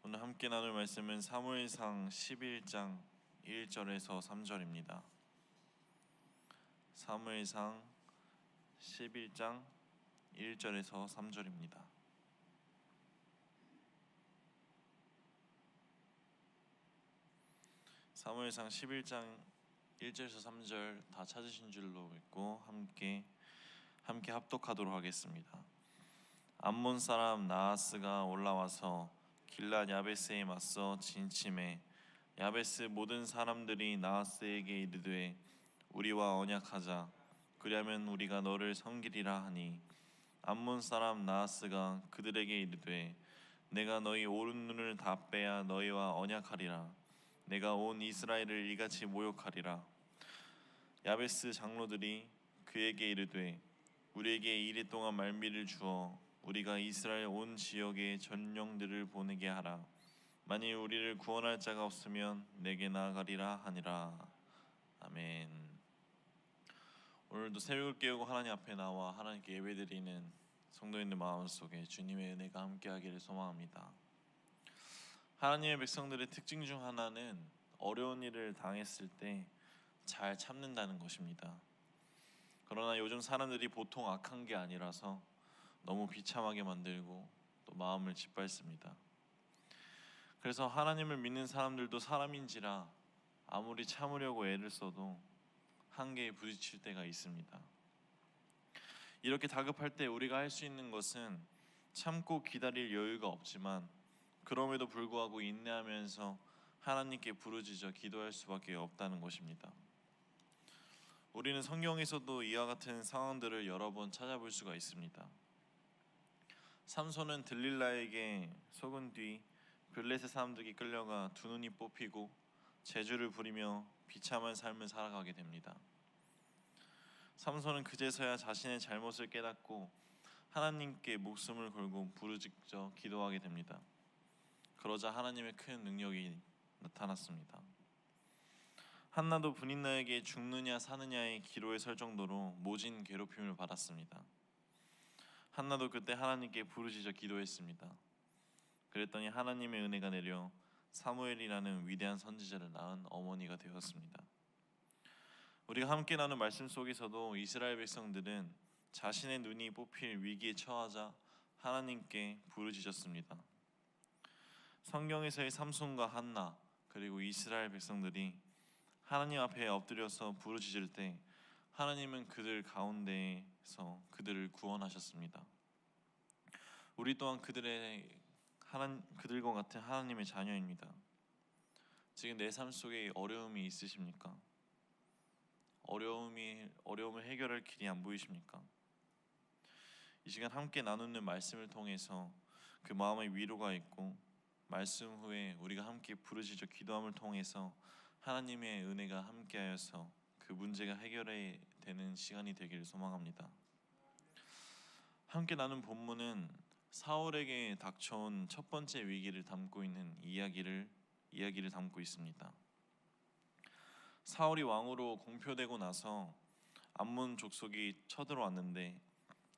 오늘 함께 나눌 말씀은 사무엘상 11장 1절에서 3절입니다. 사무엘상 11장 1절에서 3절입니다. 사무엘상 11장 1절에서 3절 다 찾으신 줄로 믿고 함께 합독하도록 하겠습니다. 암몬 사람 나하스가 올라와서 길랏 야베스에 맞서 진침해 야베스 모든 사람들이 나하스에게 이르되 우리와 언약하자. 그리하면 우리가 너를 섬기리라 하니 암몬 사람 나하스가 그들에게 이르되 내가 너희 오른 눈을 다 빼야 너희와 언약하리라. 내가 온 이스라엘을 이같이 모욕하리라. 야베스 장로들이 그에게 이르되 우리에게 이리 동안 말미를 주어 우리가 이스라엘 온 지역에 전령들을 보내게 하라. 만일 우리를 구원할 자가 없으면 내게 나아가리라 하니라. 아멘. 오늘도 새벽을 깨우고 하나님 앞에 나와 하나님께 예배드리는 성도인들 마음속에 주님의 은혜가 함께하기를 소망합니다. 하나님의 백성들의 특징 중 하나는 어려운 일을 당했을 때 잘 참는다는 것입니다. 그러나 요즘 사람들이 보통 악한 게 아니라서 너무 비참하게 만들고 또 마음을 짓밟습니다. 그래서 하나님을 믿는 사람들도 사람인지라 아무리 참으려고 애를 써도 한계에 부딪힐 때가 있습니다. 이렇게 다급할 때 우리가 할 수 있는 것은 참고 기다릴 여유가 없지만 그럼에도 불구하고 인내하면서 하나님께 부르짖어 기도할 수밖에 없다는 것입니다. 우리는 성경에서도 이와 같은 상황들을 여러 번 찾아볼 수가 있습니다. 삼손은 들릴라에게 속은 뒤 블레셋 사람들에게 끌려가 두 눈이 뽑히고 재주를 부리며 비참한 삶을 살아가게 됩니다. 삼손은 그제서야 자신의 잘못을 깨닫고 하나님께 목숨을 걸고 부르짖어 기도하게 됩니다. 그러자 하나님의 큰 능력이 나타났습니다. 한나도 분인나에게 죽느냐 사느냐의 기로에 설 정도로 모진 괴롭힘을 받았습니다. 한나도 그때 하나님께 부르짖어 기도했습니다. 그랬더니 하나님의 은혜가 내려 사무엘이라는 위대한 선지자를 낳은 어머니가 되었습니다. 우리가 함께 나눈 말씀 속에서도 이스라엘 백성들은 자신의 눈이 뽑힐 위기에 처하자 하나님께 부르짖었습니다. 성경에서의 삼손과 한나 그리고 이스라엘 백성들이 하나님 앞에 엎드려서 부르짖을 때 하나님은 그들 가운데에서 그들을 구원하셨습니다. 우리 또한 그들과 같은 하나님의 자녀입니다. 지금 내 삶 속에 어려움이 있으십니까? 어려움을 해결할 길이 안 보이십니까? 이 시간 함께 나누는 말씀을 통해서 그 마음의 위로가 있고 말씀 후에 우리가 함께 부르짖어 기도함을 통해서 하나님의 은혜가 함께하여서 그 문제가 해결이 되는 시간이 되기를 소망합니다. 함께 나눈 본문은 사울에게 닥쳐온 첫 번째 위기를 담고 있는 이야기를 담고 있습니다. 사울이 왕으로 공표되고 나서 암몬 족속이 쳐들어왔는데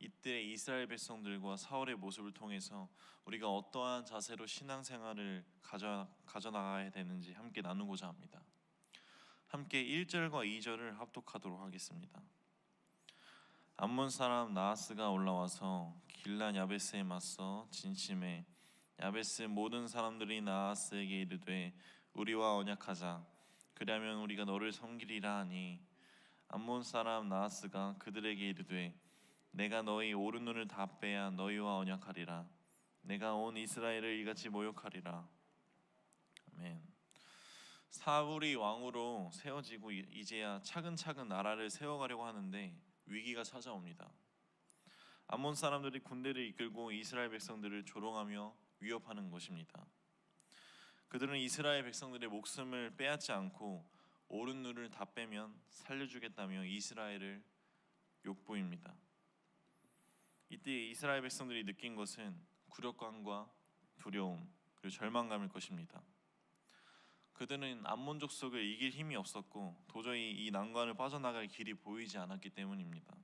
이때 이스라엘 백성들과 사울의 모습을 통해서 우리가 어떠한 자세로 신앙생활을 가져나가야 되는지 함께 나누고자 합니다. 함께 1절과 2절을 합독하도록 하겠습니다. 암몬 사람 나하스가 올라와서 길랏 야베스에 맞서 진침해 야베스 모든 사람들이 나하스에게 이르되 우리와 언약하자. 그리하면 우리가 너를 섬기리라 하니 암몬 사람 나하스가 그들에게 이르되 내가 너희 오른 눈을 다 빼야 너희와 언약하리라. 내가 온 이스라엘을 이같이 모욕하리라. 아멘. 사울이 왕으로 세워지고 이제야 차근차근 나라를 세워가려고 하는데 위기가 찾아옵니다. 암몬 사람들이 군대를 이끌고 이스라엘 백성들을 조롱하며 위협하는 것입니다. 그들은 이스라엘 백성들의 목숨을 빼앗지 않고 오른 눈을 다 빼면 살려주겠다며 이스라엘을 욕보입니다. 이때 이스라엘 백성들이 느낀 것은 굴욕감과 두려움 그리고 절망감일 것입니다. 그들은 암몬 족속을 이길 힘이 없었고 도저히 이 난관을 빠져나갈 길이 보이지 않았기 때문입니다.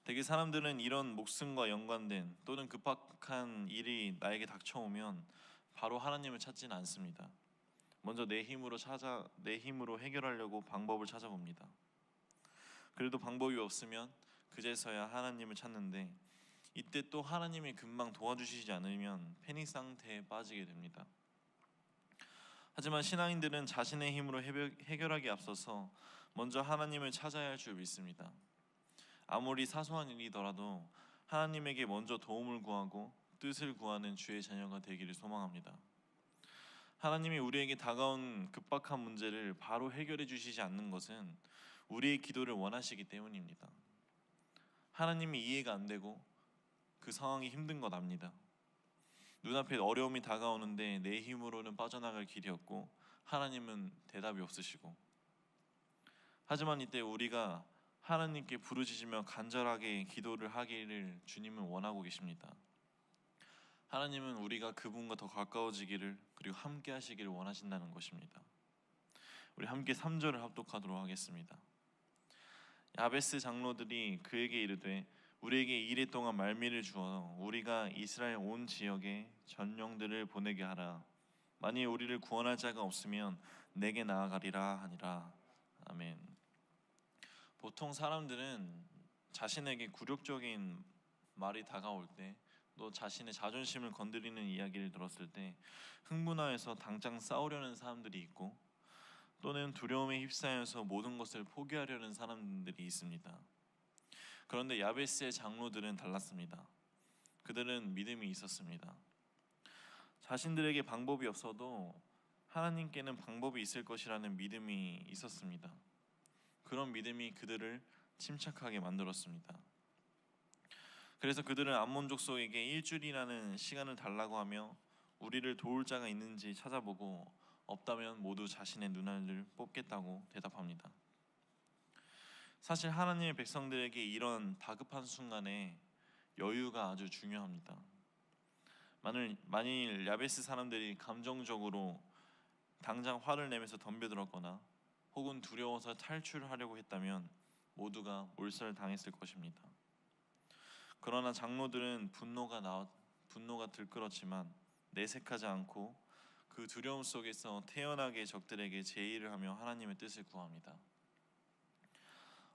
대개 사람들은 이런 목숨과 연관된 또는 급박한 일이 나에게 닥쳐오면 바로 하나님을 찾지는 않습니다. 먼저 내 힘으로 해결하려고 방법을 찾아봅니다. 그래도 방법이 없으면 그제서야 하나님을 찾는데, 이때 또 하나님이 금방 도와주시지 않으면 패닉 상태에 빠지게 됩니다. 하지만 신앙인들은 자신의 힘으로 해결하기 앞서서 먼저 하나님을 찾아야 할 줄 믿습니다. 아무리 사소한 일이더라도 하나님에게 먼저 도움을 구하고 뜻을 구하는 주의 자녀가 되기를 소망합니다. 하나님이 우리에게 다가온 급박한 문제를 바로 해결해 주시지 않는 것은 우리의 기도를 원하시기 때문입니다. 하나님이 이해가 안 되고 그 상황이 힘든 것 압니다. 눈앞에 어려움이 다가오는데 내 힘으로는 빠져나갈 길이 없고 하나님은 대답이 없으시고, 하지만 이때 우리가 하나님께 부르짖으며 간절하게 기도를 하기를 주님은 원하고 계십니다. 하나님은 우리가 그분과 더 가까워지기를, 그리고 함께 하시기를 원하신다는 것입니다. 우리 함께 3절을 합독하도록 하겠습니다. 야베스 장로들이 그에게 이르되 우리에게 이레 동안 말미를 주어 우리가 이스라엘 온 지역에 전령들을 보내게 하라. 만일 우리를 구원할 자가 없으면 내게 나아가리라 하니라. 아멘. 보통 사람들은 자신에게 굴욕적인 말이 다가올 때, 또 자신의 자존심을 건드리는 이야기를 들었을 때 흥분하여서 당장 싸우려는 사람들이 있고, 또는 두려움에 휩싸여서 모든 것을 포기하려는 사람들이 있습니다. 그런데 야베스의 장로들은 달랐습니다. 그들은 믿음이 있었습니다. 자신들에게 방법이 없어도 하나님께는 방법이 있을 것이라는 믿음이 있었습니다. 그런 믿음이 그들을 침착하게 만들었습니다. 그래서 그들은 암몬 족속에게 일주일이라는 시간을 달라고 하며 우리를 도울 자가 있는지 찾아보고 없다면 모두 자신의 눈알을 뽑겠다고 대답합니다. 사실 하나님의 백성들에게 이런 다급한 순간에 여유가 아주 중요합니다. 만일 야베스 사람들이 감정적으로 당장 화를 내면서 덤벼들었거나 혹은 두려워서 탈출하려고 했다면 모두가 몰살당했을 것입니다. 그러나 장로들은 분노가 들끓었지만 내색하지 않고 그 두려움 속에서 태연하게 적들에게 제의를 하며 하나님의 뜻을 구합니다.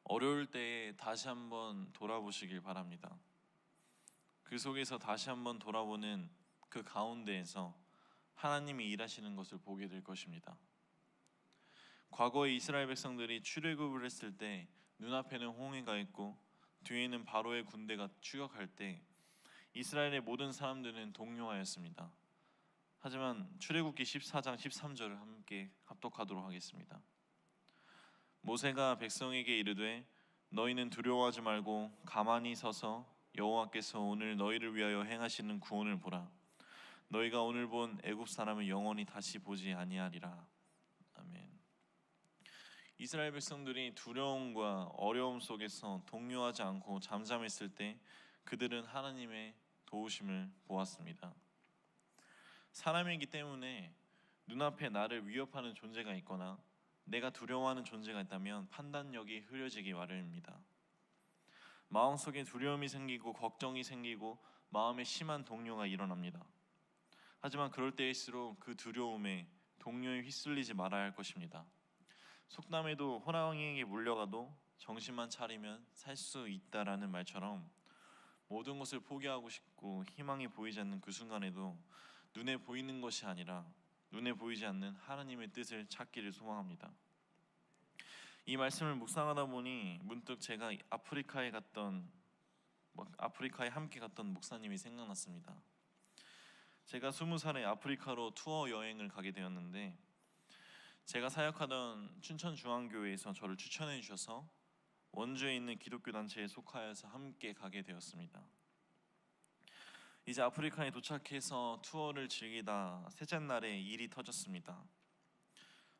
어려울 때에 다시 한번 돌아보시길 바랍니다. 그 속에서 다시 한번 돌아보는 그 가운데에서 하나님이 일하시는 것을 보게 될 것입니다. 과거에 이스라엘 백성들이 출애굽을 했을 때 눈앞에는 홍해가 있고 뒤에는 바로의 군대가 추격할 때 이스라엘의 모든 사람들은 동요하였습니다. 하지만 출애굽기 14장 13절을 함께 합독하도록 하겠습니다. 모세가 백성에게 이르되 너희는 두려워하지 말고 가만히 서서 여호와께서 오늘 너희를 위하여 행하시는 구원을 보라. 너희가 오늘 본 애굽 사람을 영원히 다시 보지 아니하리라. 아멘. 이스라엘 백성들이 두려움과 어려움 속에서 동요하지 않고 잠잠했을 때 그들은 하나님의 도우심을 보았습니다. 사람이기 때문에 눈앞에 나를 위협하는 존재가 있거나 내가 두려워하는 존재가 있다면 판단력이 흐려지기 마련입니다. 마음속에 두려움이 생기고 걱정이 생기고 마음에 심한 동요가 일어납니다. 하지만 그럴 때일수록 그 두려움에 동요에 휩쓸리지 말아야 할 것입니다. 속담에도 호랑이에게 물려가도 정신만 차리면 살 수 있다라는 말처럼 모든 것을 포기하고 싶고 희망이 보이지 않는 그 순간에도 눈에 보이는 것이 아니라 눈에 보이지 않는 하나님의 뜻을 찾기를 소망합니다. 이 말씀을 묵상하다 보니 문득 제가 아프리카에 함께 갔던 목사님이 생각났습니다. 제가 20살에 아프리카로 투어 여행을 가게 되었는데 제가 사역하던 춘천중앙교회에서 저를 추천해 주셔서 원주에 있는 기독교 단체에 속하여서 함께 가게 되었습니다. 이제 아프리카에 도착해서 투어를 즐기다 셋째 날에 일이 터졌습니다.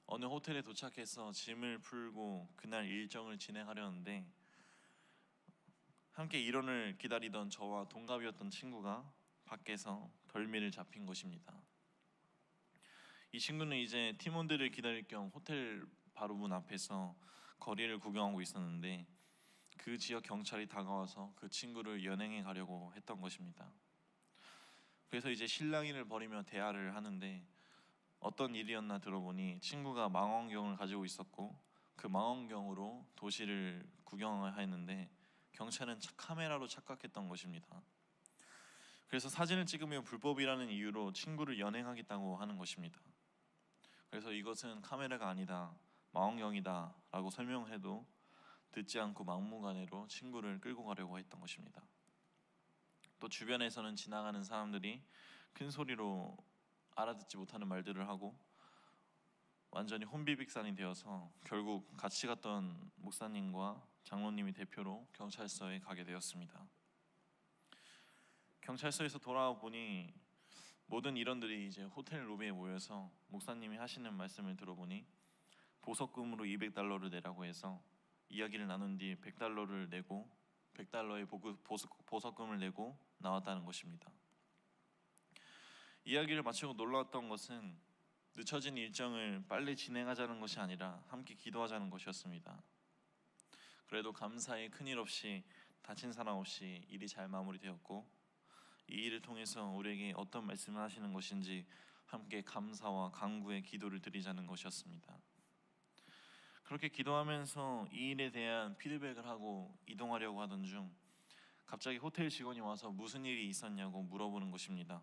어느 호텔에 도착해서 짐을 풀고 그날 일정을 진행하려는데 함께 일원을 기다리던 저와 동갑이었던 친구가 밖에서 덜미를 잡힌 것입니다. 이 친구는 이제 팀원들을 기다릴 겸 호텔 바로 문 앞에서 거리를 구경하고 있었는데 그 지역 경찰이 다가와서 그 친구를 연행해 가려고 했던 것입니다. 그래서 이제 실랑이를 벌이며 대화를 하는데 어떤 일이었나 들어보니 친구가 망원경을 가지고 있었고 그 망원경으로 도시를 구경을 했는데 경찰은 카메라로 착각했던 것입니다. 그래서 사진을 찍으면 불법이라는 이유로 친구를 연행하겠다고 하는 것입니다. 그래서 이것은 카메라가 아니다, 망원경이다 라고 설명해도 듣지 않고 막무가내로 친구를 끌고 가려고 했던 것입니다. 또 주변에서는 지나가는 사람들이 큰 소리로 알아듣지 못하는 말들을 하고 완전히 혼비백산이 되어서 결국 같이 갔던 목사님과 장로님이 대표로 경찰서에 가게 되었습니다. 경찰서에서 돌아와 보니 모든 일원들이 이제 호텔 로비에 모여서 목사님이 하시는 말씀을 들어보니 보석금으로 200달러를 내라고 해서 이야기를 나눈 뒤 100달러를 내고 100달러의 보석금을 내고 나왔다는 것입니다. 이야기를 마치고 놀라웠던 것은 늦춰진 일정을 빨리 진행하자는 것이 아니라 함께 기도하자는 것이었습니다. 그래도 감사히 큰일 없이 다친 사람 없이 일이 잘 마무리되었고 이 일을 통해서 우리에게 어떤 말씀을 하시는 것인지 함께 감사와 간구의 기도를 드리자는 것이었습니다. 그렇게 기도하면서 이 일에 대한 피드백을 하고 이동하려고 하던 중 갑자기 호텔 직원이 와서 무슨 일이 있었냐고 물어보는 것입니다.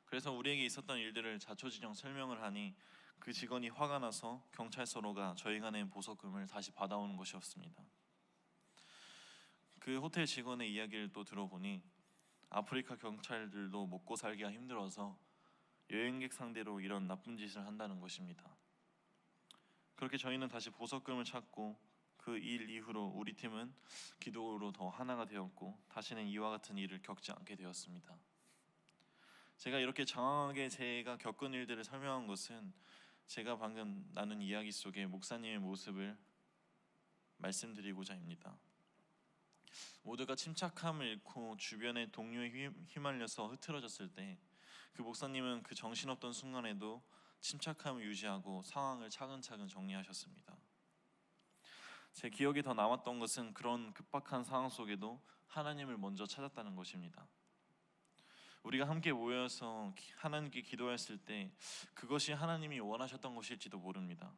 그래서 우리에게 있었던 일들을 자초지종 설명을 하니 그 직원이 화가 나서 경찰서로 가 저희가 낸 보석금을 다시 받아오는 것이었습니다. 그 호텔 직원의 이야기를 또 들어보니 아프리카 경찰들도 먹고 살기가 힘들어서 여행객 상대로 이런 나쁜 짓을 한다는 것입니다. 그렇게 저희는 다시 보석금을 찾고 그 일 이후로 우리 팀은 기도로 더 하나가 되었고 다시는 이와 같은 일을 겪지 않게 되었습니다. 제가 이렇게 장황하게 제가 겪은 일들을 설명한 것은 제가 방금 나눈 이야기 속에 목사님의 모습을 말씀드리고자입니다. 모두가 침착함을 잃고 주변의 동료에 휘말려서 흐트러졌을 때 그 목사님은 그 정신없던 순간에도 침착함을 유지하고 상황을 차근차근 정리하셨습니다. 제 기억에 더 남았던 것은 그런 급박한 상황 속에도 하나님을 먼저 찾았다는 것입니다. 우리가 함께 모여서 하나님께 기도했을 때 그것이 하나님이 원하셨던 것일지도 모릅니다.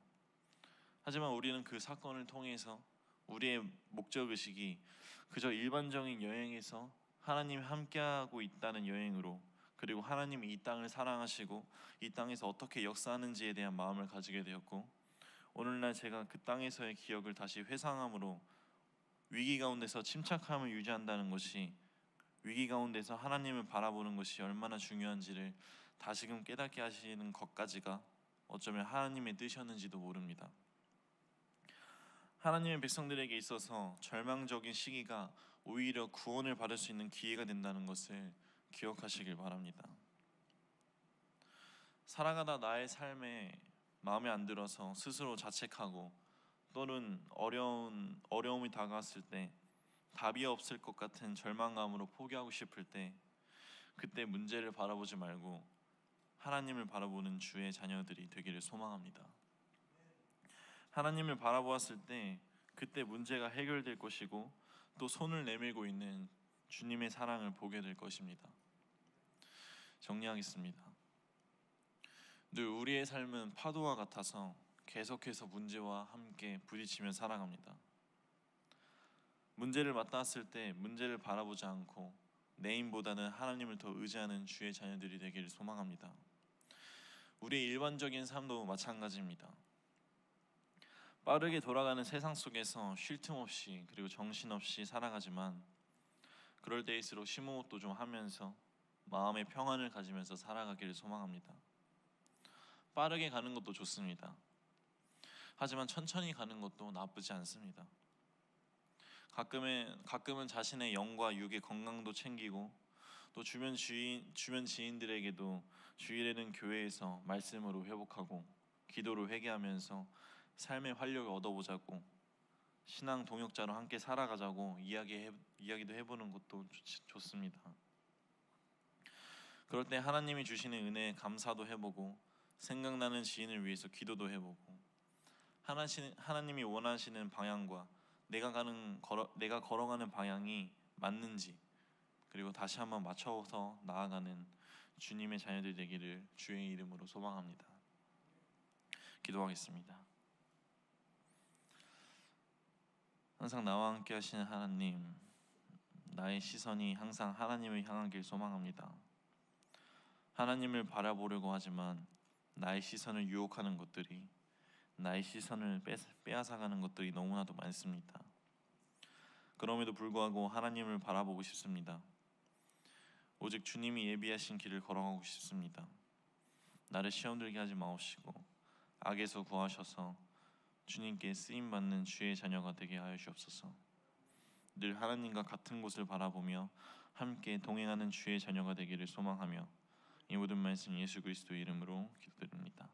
하지만 우리는 그 사건을 통해서 우리의 목적의식이 그저 일반적인 여행에서 하나님이 함께하고 있다는 여행으로, 그리고 하나님이 이 땅을 사랑하시고 이 땅에서 어떻게 역사하는지에 대한 마음을 가지게 되었고, 오늘날 제가 그 땅에서의 기억을 다시 회상함으로 위기 가운데서 침착함을 유지한다는 것이, 위기 가운데서 하나님을 바라보는 것이 얼마나 중요한지를 다시금 깨닫게 하시는 것까지가 어쩌면 하나님의 뜻이었는지도 모릅니다. 하나님의 백성들에게 있어서 절망적인 시기가 오히려 구원을 받을 수 있는 기회가 된다는 것을 기억하시길 바랍니다. 살아가다 나의 삶에 마음에 안 들어서 스스로 자책하고 또는 어려움이 다가왔을 때 답이 없을 것 같은 절망감으로 포기하고 싶을 때 그때 문제를 바라보지 말고 하나님을 바라보는 주의 자녀들이 되기를 소망합니다. 하나님을 바라보았을 때 그때 문제가 해결될 것이고 또 손을 내밀고 있는 주님의 사랑을 보게 될 것입니다. 정리하겠습니다. 늘 우리의 삶은 파도와 같아서 계속해서 문제와 함께 부딪히며 살아갑니다. 문제를 맞닿았을 때 문제를 바라보지 않고 내 힘보다는 하나님을 더 의지하는 주의 자녀들이 되기를 소망합니다. 우리의 일반적인 삶도 마찬가지입니다. 빠르게 돌아가는 세상 속에서 쉴 틈 없이 그리고 정신없이 살아가지만 그럴 때일수록 심호흡도 좀 하면서 마음의 평안을 가지면서 살아가기를 소망합니다. 빠르게 가는 것도 좋습니다. 하지만 천천히 가는 것도 나쁘지 않습니다. 가끔은 자신의 영과 육의 건강도 챙기고 또 주변 지인들에게도 주일에는 교회에서 말씀으로 회복하고 기도로 회개하면서 삶의 활력을 얻어보자고, 신앙 동역자로 함께 살아가자고 이야기도 해보는 것도 좋습니다. 그럴 때 하나님이 주시는 은혜에 감사도 해보고 생각나는 지인을 위해서 기도도 해보고 하나님이 원하시는 방향과 내가 걸어가는 방향이 맞는지 그리고 다시 한번 맞춰서 나아가는 주님의 자녀들 되기를 주의 이름으로 소망합니다. 기도하겠습니다. 항상 나와 함께 하시는 하나님, 나의 시선이 항상 하나님을 향하길 소망합니다. 하나님을 바라보려고 하지만 나의 시선을 유혹하는 것들이, 나의 시선을 빼앗아가는 것들이 너무나도 많습니다. 그럼에도 불구하고 하나님을 바라보고 싶습니다. 오직 주님이 예비하신 길을 걸어가고 싶습니다. 나를 시험 들게 하지 마옵시고 악에서 구하셔서 주님께 쓰임받는 주의 자녀가 되게 하여 주옵소서. 늘 하나님과 같은 곳을 바라보며 함께 동행하는 주의 자녀가 되기를 소망하며 이 모든 말씀 예수 그리스도의 이름으로 기도드립니다.